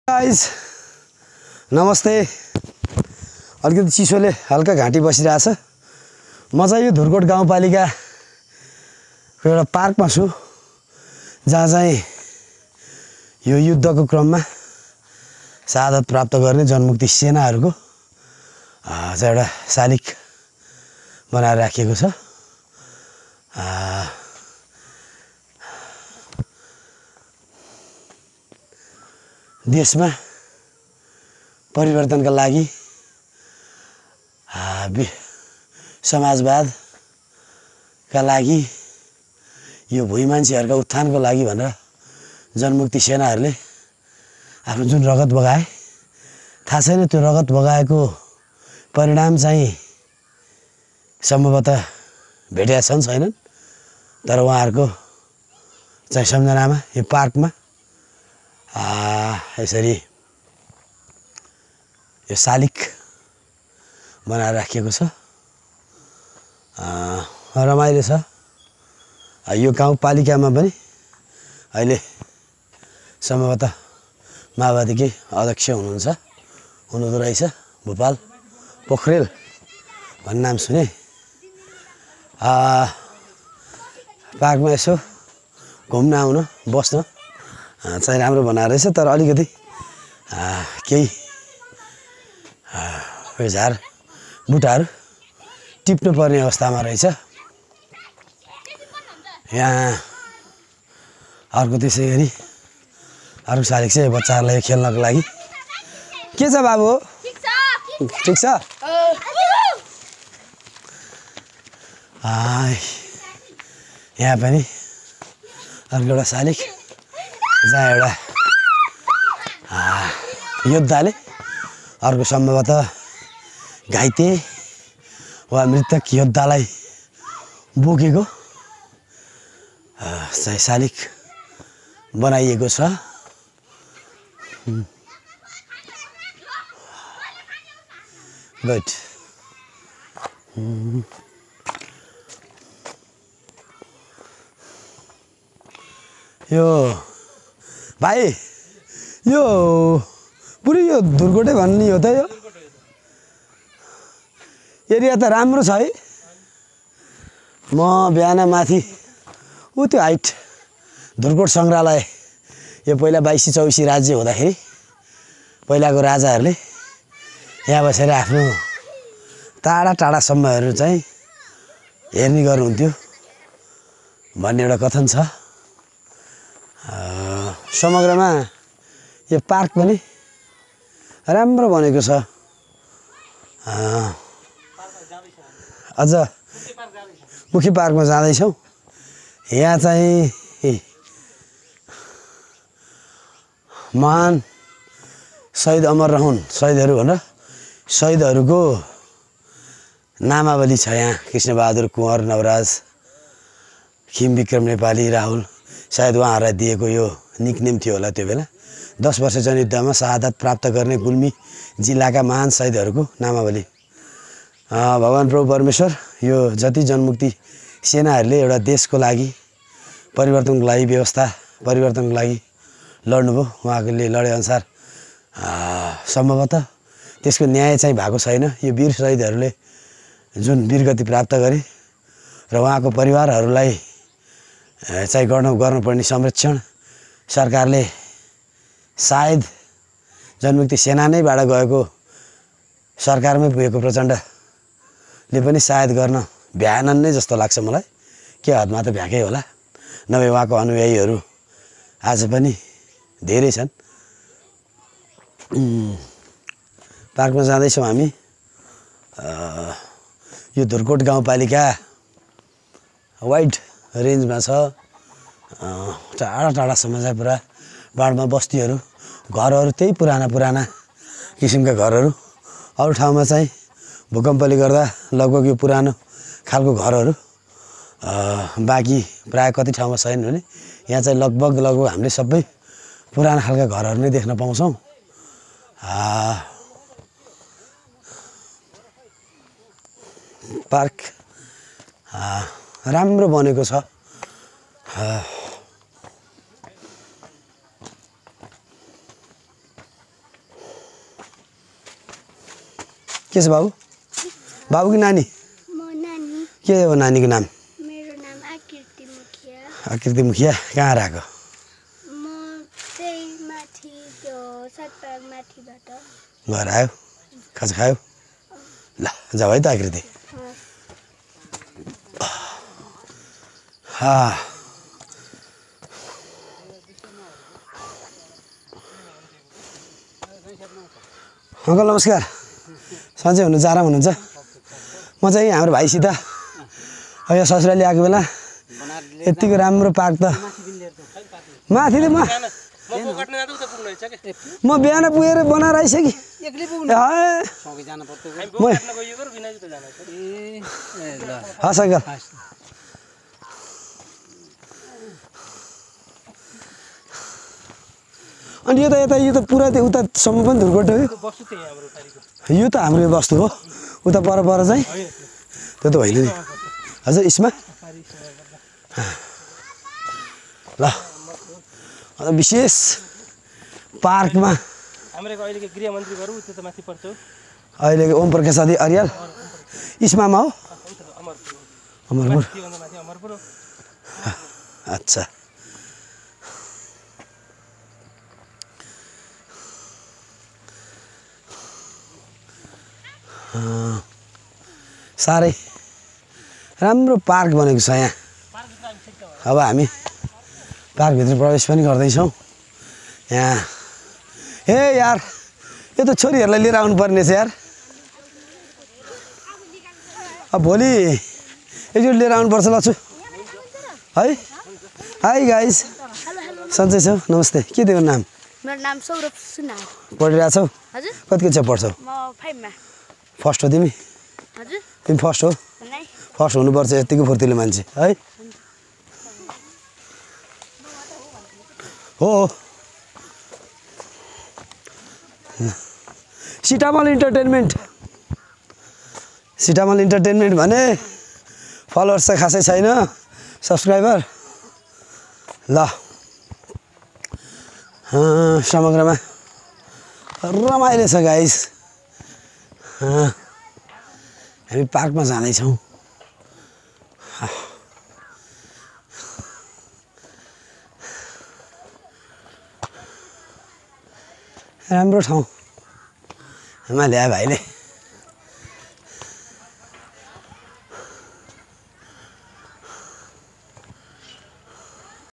Guys नमस्ते। अलिकति चिसोले हल्का घाँटी बसिरहेछ। म चाहिँ यो धुर्कोट गाउँपालिका एउटा पार्कमा छु, जहाँ चाहिँ यो युद्धको क्रममा शहादत प्राप्त गर्ने जनमुक्ति सेनाहरूको चाहिँ एउटा शालिग बनाएर राखिएको छ। देशमा परिवर्तनका लागि समाजवादका लागि यो भुइँ मान्छेहरूका उत्थानको लागि भनेर जनमुक्ति सेनाहरूले आफ्नो जुन रगत बगाए, थाहा छैन त्यो रगत बगाएको परिणाम चाहिँ सम्भवतः भेटेका छन् छैनन्, तर उहाँहरूको चाहिँ सम्झनामा यो पार्कमा यसरी यो शालिग बनाएर राखिएको छ। रमाइलो छ। यो गाउँपालिकामा पनि अहिले सम्भवतः माओवादीकै अध्यक्ष हुनुहुँदो रहेछ, भूपाल पोखरेल भन्ने नाम सुने। पार्कमा यसो घुम्न आउन बस्न चाहिँ राम्रो बनाएर रहेछ, तर अलिकति केही झार बुटाहरू टिप्नु पर्ने अवस्थामा रहेछ। यहाँ अर्को त्यसै गरी अर्को शालिग चाहिँ बच्चाहरूलाई खेल्नको लागि के छ बाबु? ठिक छ। यहाँ पनि अर्को एउटा शालिग, जहाँ एउटा योद्धाले अर्को सम्भवतः घाइते वा मृतक योद्धालाई बोकेको चाहिँ शालिग बनाइएको छ। गुड। यो भाइ, यो पुरै यो धुर्कोटै भन्ने हो त? यो एरिया त राम्रो छ है। म बिहान माथि त्यो हाइट धुर्कोट सङ्ग्रहालय, यो पहिला 22-24 राज्य हुँदाखेरि पहिलाको राजाहरूले यहाँ बसेर आफ्नो टाढा टाढासम्महरू चाहिँ हेर्ने गर्नुहुन्थ्यो भन्ने एउटा कथन छ। समग्रमा यो पार्क पनि राम्रो बनेको छ। अझ मुख्य पार्कमा जाँदैछौँ। यहाँ चाहिँ महान शहीद अमर रहून् शहीदहरू भनेर शहीदहरूको नामावली छ। यहाँ कृष्णबहादुर कुँवर, नवराज, खिम विक्रम नेपाली, राहुल, सायद उहाँहरूलाई दिएको यो निकनेम थियो होला त्यो बेला। 10 वर्ष जनयुद्धमा शहादत प्राप्त गर्ने गुल्मी जिल्लाका महान शहीदहरूको नामावली। भगवान् प्रभु परमेश्वर यो जति जनमुक्ति सेनाहरूले एउटा देशको लागि परिवर्तनको लागि, व्यवस्था परिवर्तनको लागि लड्नुभयो, उहाँहरूले लडेअनुसार सम्भवतः त्यसको न्याय चाहिँ भएको छैन। यो वीर शहीदहरूले जुन वीरगति प्राप्त गरे र उहाँको परिवारहरूलाई चाहिँ गर्नुपर्ने संरक्षण सरकारले सायद जनमुक्ति सेना नैबाट गएको सरकारमै पुगेको प्रचण्डले पनि सायद गर्न भ्याएनन् नै जस्तो लाग्छ मलाई। के हदमा त भ्याएकै होला, नभए उहाँको अनुयायीहरू आज पनि धेरै छन्। पार्कमा जाँदैछौँ हामी। यो धुर्कोट गाउँपालिका वाइड रेन्जमा छ। टाढा टाढासम्म चाहिँ पुरा बाढमा बस्तीहरू, घरहरू त्यही पुराना किसिमका घरहरू। अरू ठाउँमा चाहिँ भूकम्पले गर्दा लगभग यो पुरानो खालको घरहरू, बाँकी प्रायः कति ठाउँमा छैन भने यहाँ चाहिँ लगभग हामीले सबै पुराना खालका घरहरू नै देख्न पाउँछौँ। पार्क राम्रो बनेको छ। के छ बाबु बाबु कि नानी म नानी के हो नानीको नाम मेरो नाम आकृति मुखिया आकृति मुखिया कहाँ आएको म चाहिँ माथि त्यो सतपाग माथिबाट घर आयो खाजा खायो ल जाऊ है त आकृति अङ्कल नमस्कार सन्चै हुनुहुन्छ आराम हुनुहुन्छ म चाहिँ हाम्रो भाइसित यहाँ ससुराली आएको बेला यतिको राम्रो पार्क त माथि म बिहान पुगेर बनाएर आइसकेँ हस् अङ्कल अनि यो त पुरा त्यो उतासम्म पनि धुर्कोट हो यो त हाम्रो यो वस्तु हो उता पर चाहिँ त्यो त होइन नि हजुर इसमा ल विशेष पार्कमा अहिलेको ओम प्रकाश अर्याल इस्मामा हो अमरपुर अच्छा साह्रै राम्रो पार्क बनेको छ यहाँ अब हामी पार्कभित्र प्रवेश पनि गर्दैछौँ यहाँ हे यार यो त छोरीहरूलाई लिएर आउनुपर्ने छ यार अब भोलि एकचोटि लिएर आउनुपर्छ लछु है हाई गाइस सन्चै छौ नमस्ते के तिम्रो नाम मेरो नाम सौरभ सुनार पढिरहेको छौ हजुर कति कक्षा पढ्छौ म 5 मा फर्स्ट हो तिमी हजुर तिमी फर्स्ट हो नै फर्स्ट हुनुपर्छ यतिको फुर्तिलो मान्छे है हो सिटामल इन्टरटेनमेन्ट भने फलोवर्स चाहिँ खासै छैन सब्सक्राइबर ल समग्रमा रमाइलो छ गाइस हामी पार्कमा जाँदैछौँ राम्रो ठाउँ ल्यायो भाइले